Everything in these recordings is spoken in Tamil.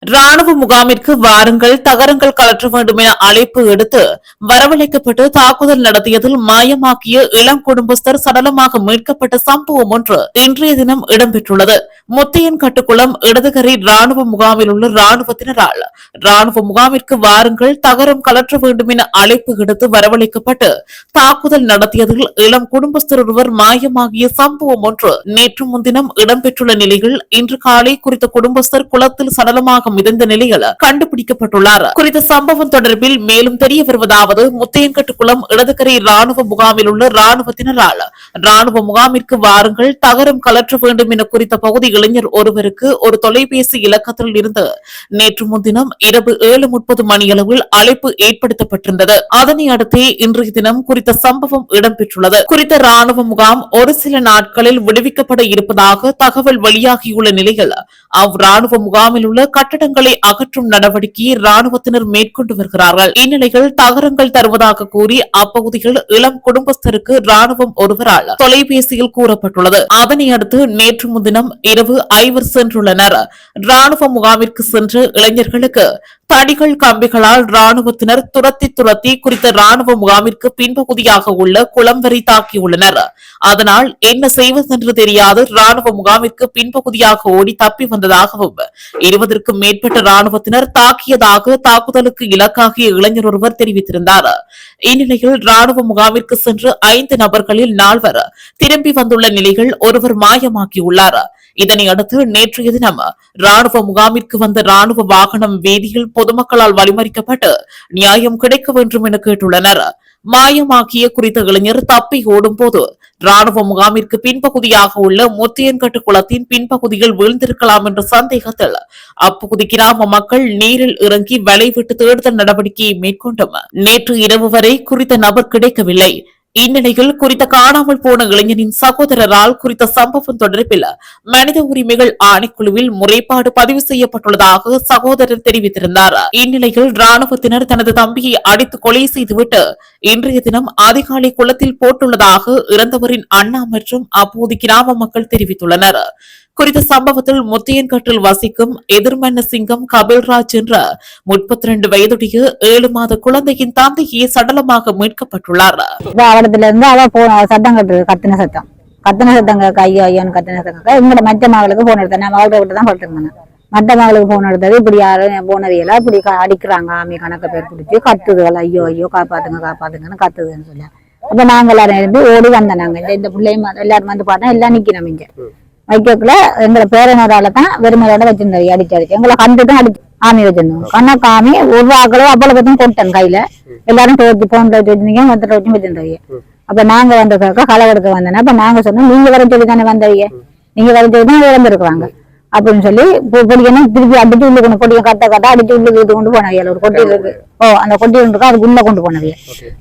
ராணுவ முகாமிற்கு வாருங்கள், தகரங்கள் கலற்ற வேண்டும் என அழைப்பு எடுத்து வரவழைக்கப்பட்டு தாக்குதல் நடத்தியதில் மாயமாக்கிய இளம் குடும்பஸ்தர் சடலமாக மீட்கப்பட்ட சம்பவம் ஒன்று இன்றைய தினம் இடம்பெற்றுள்ளது. முத்தையன் கட்டுக்குளம் இடதுகரை ராணுவ முகாமில் உள்ள ராணுவத்தினரால் ராணுவ முகாமிற்கு வாருங்கள், தகரம் கலற்ற வேண்டும் என அழைப்பு எடுத்து வரவழைக்கப்பட்டு தாக்குதல் நடத்தியதில் இளம் குடும்பஸ்தர் ஒருவர் மாயமாகிய சம்பவம் ஒன்று நேற்று முன்தினம் இடம்பெற்றுள்ள நிலையில் இன்று காலை குறித்த குடும்பஸ்தர் குளத்தில் சடலமாக மிதந்த நிலையில் கண்டுபிடிக்கப்பட்டுள்ளார். குறித்த சம்பவம் தொடர்பில் மேலும் தெரிய வருவதாவது, முத்தையன்கட்டுக்குளம் இடதுகரை ராணுவ முகாமில் உள்ள ராணுவத்தினரால் ராணுவ முகாமிற்கு வாருங்கள், தகரம் கலற்ற வேண்டும் என குறித்த பகுதி இளைஞர் ஒருவருக்கு ஒரு தொலைபேசி இலக்கத்தில் இருந்து நேற்று முன்தினம் இரவு 7:30 மணியளவில் அழைப்பு ஏற்படுத்தப்பட்டிருந்தது. அதனை அடுத்தே இன்றைய தினம் குறித்த சம்பவம் இடம்பெற்றுள்ளது. குறித்த ராணுவ முகாம் ஒரு சில நாட்களில் விடுவிக்கப்பட இருப்பதாக தகவல் வெளியாகியுள்ள நிலையில் அவ்ராணுவ முகாமில் உள்ள கட்டடங்களை அகற்றும் நடவடிக்கையை ராணுவத்தினர் மேற்கொண்டு வருகிறார்கள். இந்நிலையில் தகரங்கள் தருவதாக கூறி அப்பகுதியில் இளம் குடும்பஸ்தருக்கு ராணுவம் ஒருவரால் தொலைபேசியில் கூறப்பட்டுள்ளது. அதனை அடுத்து நேற்று முன்தினம் இரவு 5 சென்றுள்ளனர். ராணுவ முகாமிற்கு சென்ற இளைஞர்களுக்கு தடிகள் கம்பிகளால் ராணுவத்தினர் துரத்தி குறித்த ராணுவ முகாமிற்கு பின்பகுதியாக உள்ள குளம் வரை தாக்கியுள்ளனர். அதனால் என்ன செய்வதென்று தெரியாது ராணுவ முகாமிற்கு பின்பகுதியாக ஓடி தப்பி வந்ததாகவும் 20க்கும் மேற்பட்ட ராணுவத்தினர் தாக்கியதாக தாக்குதலுக்கு இலக்காகிய இளைஞர் ஒருவர் தெரிவித்திருந்தார். இந்நிலையில் ராணுவ முகாமிற்கு சென்று 5 நபர்களில் 4 திரும்பி வந்துள்ள நிலையில் ஒருவர் மாயமாக்கியுள்ளார். இதனை அடுத்து நேற்றைய தினம் ராணுவ முகாமிற்கு வந்த ராணுவ வாகனம் வீதியில் பொதுமக்களால் வழிமறிக்கப்பட்டு நியாயம் கிடைக்க வேண்டும் என கேட்டுள்ளனர். மாயமாக்கிய குறித்த இளைஞர் தப்பி ஓடும் போது ராணுவ முகாமிற்கு பின்பகுதியாக உள்ள முத்தையன்கட்டு குளத்தின் பின்பகுதியில் வீழ்ந்திருக்கலாம் என்ற சந்தேகத்தில் அப்பகுதி கிராம மக்கள் நீரில் இறங்கி வலைவிட்டு தேடுதல் நடவடிக்கையை மேற்கொண்டும் நேற்று இரவு வரை குறித்த நபர் கிடைக்கவில்லை. இந்நிலையில் குறித்த காணாமல் போன இளைஞனின் சகோதரரால் குறித்த சம்பவம் தொடர்பில் மனித உரிமைகள் ஆணைக்குழுவில் முறைப்பாடு பதிவு செய்யப்பட்டுள்ளதாக சகோதரர் தெரிவித்திருந்தார். இந்நிலையில் ராணுவத்தினர் தனது தம்பியை அடித்து கொலை செய்துவிட்டு இன்றைய தினம் அதிகாலை குளத்தில் போட்டுள்ளதாக இறந்தவரின் அண்ணா மற்றும் அப்போது கிராம மக்கள் தெரிவித்துள்ளனர். குறித்த சம்பவத்தில் முத்தையன்கட்டில் வசிக்கும் எதிர்மன்ன சிங்கம் கபில்ராஜ் என்ற 32 வயதுடைய 7 மாத குழந்தையின் தந்தையே சடலமாக மீட்கப்பட்டுள்ளார். சத்தம் கத்தின சத்தம் ஐயோ ஐயோன்னு கத்தின சத்தம் எங்களோட மற்ற மகளுக்கு போன் எடுத்தேன். நான் மகளை விட்டு தான் படுத்திருந்தேன். மற்ற மகளுக்கு போன் எடுத்தது இப்படி யாரும் போனதையெல்லாம் இப்படி அடிக்கிறாங்க. ஆமி கணக்க பேர் பிடிச்சி கத்துதுகள், ஐயோ ஐயோ காப்பாத்துங்கன்னு கத்துதுன்னு சொல்லி அப்ப நாங்க எல்லாரும் இருந்து ஓடி வந்தோம். நாங்க இந்த பிள்ளையும் எல்லாரும் வந்து பார்த்தா எல்லாம் நிக்கணும். இங்க வைக்கக்குள்ள எங்களை பேரனோரால தான் வெறுமையோட வச்சிருந்தோம். அடிச்சு எங்களை கண்டுட்டு அடிச்சு ஆமி வச்சிருந்தோம். கண்ணா ஆமி ஒரு ஆக்களும் அவ்வளவு பத்தியும் கொட்டேன் கையில எல்லாரும் துவச்சி போன் வச்சிருந்தீங்க, மொத்த வச்சு வச்சிருந்தீங்க. அப்ப நாங்க வந்த களை எடுக்க வந்தோன்னா அப்ப நாங்க சொன்னோம், நீங்க வர சொல்லி தானே வந்தீங்க, நீங்க வர சொல்லி தான் இறந்துருக்குறாங்க அப்படின்னு சொல்லி பொடிக்கணும். திருப்பி அடிச்சு உள்ள கொண்டு பொடியை கட்ட அடிச்சு உள்ளுக்கு கொண்டு போனவியல் ஒரு கொட்டி இருக்கு. அந்த கொட்டி இருக்கு அதுக்கு உள்ள கொண்டு போனவிய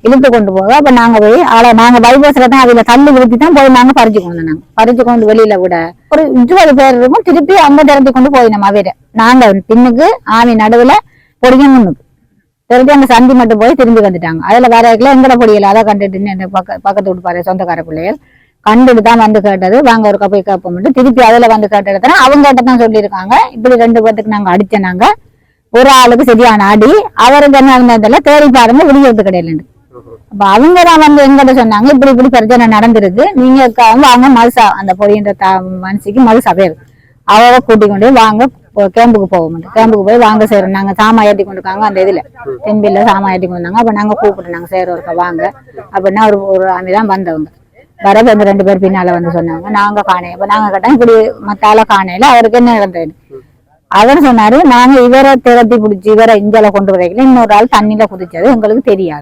இழுத்து கொண்டு போக அப்ப நாங்க போய் நாங்க பைபாஸ்ல தான் அதுல தள்ளி விழுத்தி தான் போய் நாங்க பறிச்சு கொண்டு வந்தோம். பறிச்சு கொண்டு வெளியில விட ஒரு 20 பேர் இருக்கும். திருப்பி அந்த இடத்துக்கு கொண்டு போயினோம். அவையில நாங்க பின்னுக்கு ஆமி நடுவுல பொடியும் முன்னுக்கு திருப்பி அந்த சந்தி மட்டும் போய் திரும்பி வந்துட்டாங்க. அதுல வரைக்குள்ள எங்கட பொடியில அதை கண்டுட்டு பக்கத்து வீட்டு பாரு சொந்தக்கார பிள்ளைகள் கண்டுட்டு தான் வந்து கேட்டது. வாங்க ஒரு போய் கேட்போம். திருப்பி அதுல வந்து கேட்ட இடத்துல அவங்க கிட்டதான் சொல்லியிருக்காங்க, இப்படி 2 பேருக்கு நாங்க அடிச்சனாங்க. ஒரு ஆளுக்கு சரியான அடி, அவருக்கு என்ன இருந்ததுல தேடி பாருங்க விடியறது கிடையாது. அப்ப அவங்கதான் வந்து எங்கிட்ட சொன்னாங்க, இப்படி இப்படி பிரச்சனை நடந்திருக்கு, நீங்க வாங்க மதுசா அந்த பொடின்ற மனசுக்கு மதுசா பேர் அவரை கூட்டிக் கொண்டு வாங்க கேம்புக்கு போவோம். கேம்புக்கு போய் வாங்க சேரும். நாங்க சாமா ஏற்றி கொண்டுருக்காங்க அந்த இதுல தெம்பில சாமா ஏற்றி கொண்டு வந்தாங்க. அப்ப நாங்க கூப்பிட்டு நாங்க சேருவோம் வாங்க அப்படின்னா ஒரு ஆமிதான் வந்தவங்க வர 2 பேர் பின்னால வந்து சொன்னாங்க. நாங்க காணேன். அப்ப நாங்க கேட்டோம் இப்படி மத்தால காணையில அவருக்கு என்ன நடந்தது. அவர் சொன்னாரு, நாங்க இவரை திரட்டி பிடிச்சி இவரை இஞ்சால கொண்டு வரைக்கல, இன்னொரு ஆள் தண்ணியில குதிச்சது எங்களுக்கு தெரியாது.